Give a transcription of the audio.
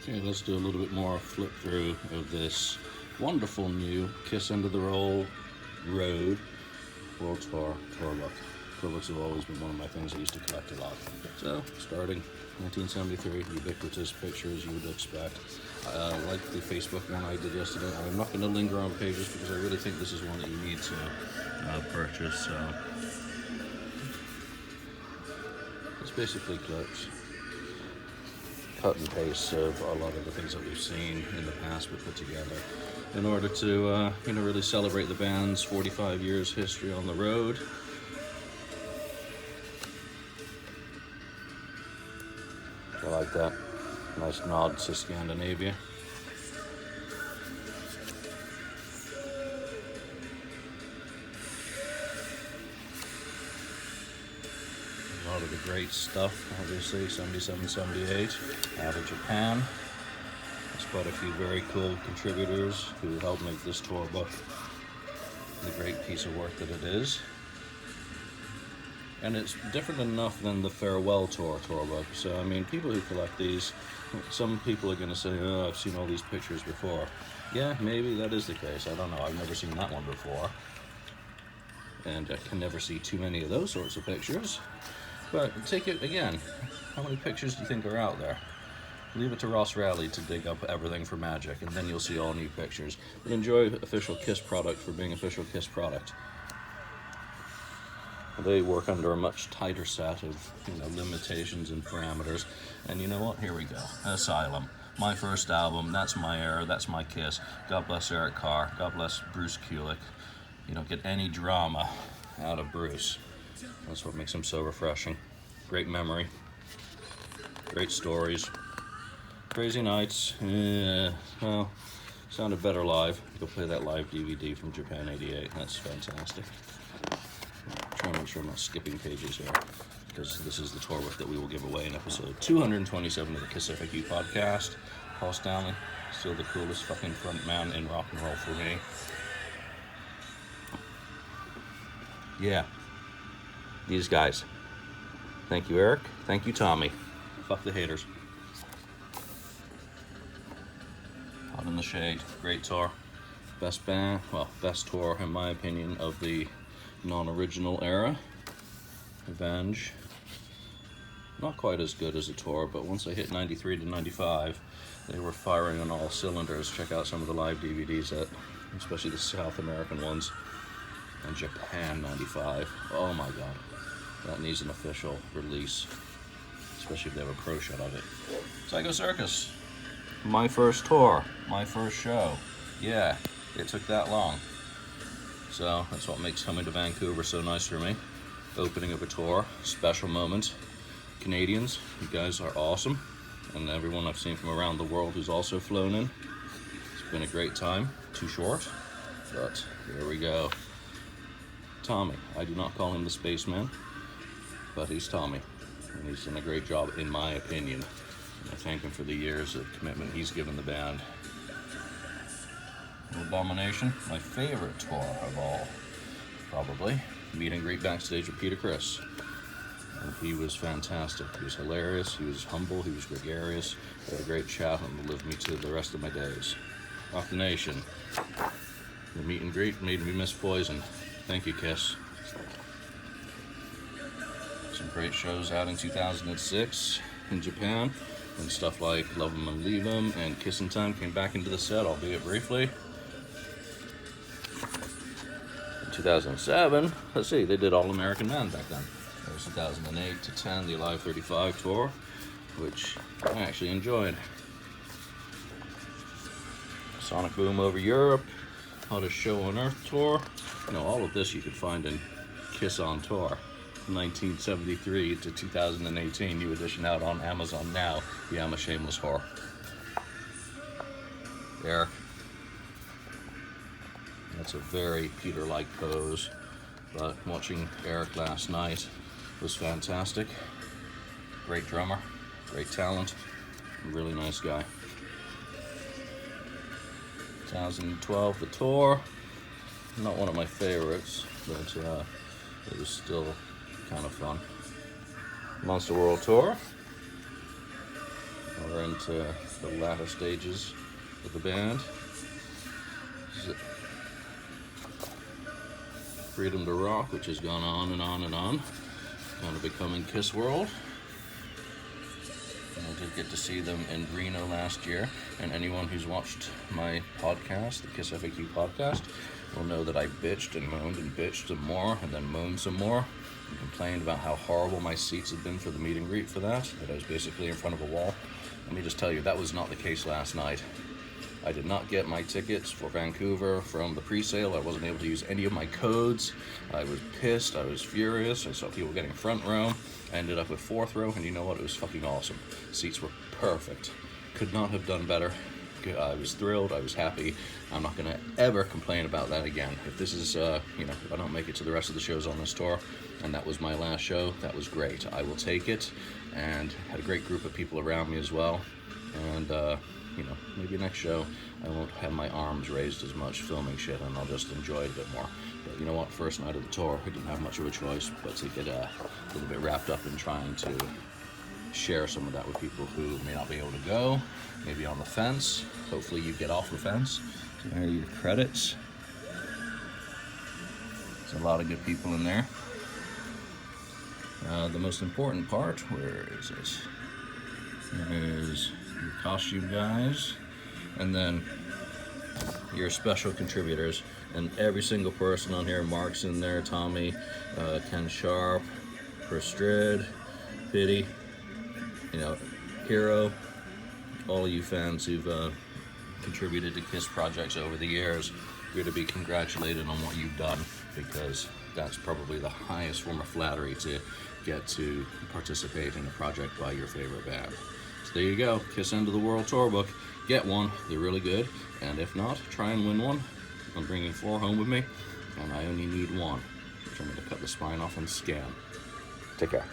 Okay, let's do a little bit more flip through of this wonderful new Kiss End of the Roll Road World Tour book. Tour books have always been one of my things I used to collect a lot. So, starting 1973, ubiquitous pictures you would expect. Like the Facebook one I did yesterday. I'm not going to linger on pages because I really think this is one that you need to purchase. So, it's basically clips. Cut and paste of a lot of the things that we've seen in the past but put together in order to really celebrate the band's 45 years history on the road. I like that. Nice nod to Scandinavia. A lot of the great stuff, obviously, 77, 78, out of Japan. There's quite a few very cool contributors who helped make this tour book the great piece of work that it is. And it's different enough than the Farewell tour book. So, I mean, people who collect these, some people are going to say, oh, I've seen all these pictures before. Yeah, maybe that is the case. I don't know. I've never seen that one before. And I can never see too many of those sorts of pictures. But take it again. How many pictures do you think are out there? Leave it to Ross Rowley to dig up everything for magic, and then you'll see all new pictures. But enjoy official Kiss product for being official Kiss product. They work under a much tighter set of limitations and parameters. And you know what? Here we go. Asylum. My first album. That's my era. That's my Kiss. God bless Eric Carr. God bless Bruce Kulick. You don't get any drama out of Bruce. That's what makes him so refreshing. Great memory. Great stories. Crazy nights. Well, sounded better live. Go play that live DVD from Japan '88. That's fantastic. Try to make sure I'm not skipping pages here, because this is the tour book that we will give away in episode 227 of the kissfaq podcast. Paul Stanley, still the coolest fucking front man in rock and roll for me. Yeah. These guys. Thank you, Eric. Thank you, Tommy. Fuck the haters. Out in the Shade. Great tour. Best band, well, best tour in my opinion of the non-original era. Revenge. Not quite as good as a tour, but once I hit 93 to 95, they were firing on all cylinders. Check out some of the live DVDs, especially the South American ones. And Japan 95. Oh my god. That needs an official release, especially if they have a pro shot of it. Psycho Circus. My first tour, my first show. Yeah, it took that long. So that's what makes coming to Vancouver so nice for me. Opening of a tour, special moment. Canadians, you guys are awesome. And everyone I've seen from around the world who's also flown in. It's been a great time. Too short, but here we go. Tommy, I do not call him the spaceman, but he's Tommy, and he's done a great job in my opinion. And I thank him for the years of commitment he's given the band. Abomination, my favorite tour of all, probably. Meet and greet backstage with Peter Criss. And he was fantastic. He was hilarious, he was humble, he was gregarious. We had a great chat and lived me to the rest of my days. Rock the Nation. The meet and greet made me miss Poison. Thank you, Kiss. Some great shows out in 2006 in Japan, and stuff like Love 'Em and Leave 'Em and Kissin' Time came back into the set, albeit briefly. In 2007, let's see, they did All American Man back then. It was 2008 to 10, the Alive 35 tour, which I actually enjoyed. Sonic Boom over Europe, Hottest Show on Earth tour. All of this you could find in Kiss on Tour. 1973 to 2018, new edition out on Amazon now. Yeah, I'm a shameless whore. Eric. That's a very Peter-like pose, but watching Eric last night was fantastic. Great drummer, great talent, really nice guy. 2012, the tour. Not one of my favorites, but it was still kind of fun. Monster World Tour. We're into the latter stages of the band. Freedom to Rock, which has gone on and on and on, kind of becoming Kiss World. I did get to see them in Reno last year, and anyone who's watched my podcast, the Kiss FAQ podcast, will know that I bitched and moaned and bitched some more, and then moaned some more, and complained about how horrible my seats had been for the meet and greet for that I was basically in front of a wall. Let me just tell you, that was not the case last night. I did not get my tickets for Vancouver from the pre-sale. I wasn't able to use any of my codes. I was pissed, I was furious. I saw people getting front row. I ended up with fourth row, and you know what? It was fucking awesome. Seats were perfect. Could not have done better. I was thrilled, I was happy. I'm not gonna ever complain about that again. If this is, if I don't make it to the rest of the shows on this tour, and that was my last show, that was great. I will take it, and had a great group of people around me as well. And, maybe next show I won't have my arms raised as much filming shit, and I'll just enjoy it a bit more. But you know what, first night of the tour, I didn't have much of a choice but to get a little bit wrapped up in trying to share some of that with people who may not be able to go, maybe on the fence. Hopefully you get off the fence. So there are your credits. There's a lot of good people in there. The most important part, where is this? There's your costume guys, and then your special contributors. And every single person on here, Mark's in there, Tommy, Ken Sharp, Prestrid, Pity, Hero, all of you fans who've contributed to KISS projects over the years, you're to be congratulated on what you've done, because that's probably the highest form of flattery, to get to participate in a project by your favorite band. So there you go, KISS End of the World Tour Book. Get one, they're really good, and if not, try and win one. I'm bringing 4 home with me, and I only need 1, which I'm going to cut the spine off and scan. Take care.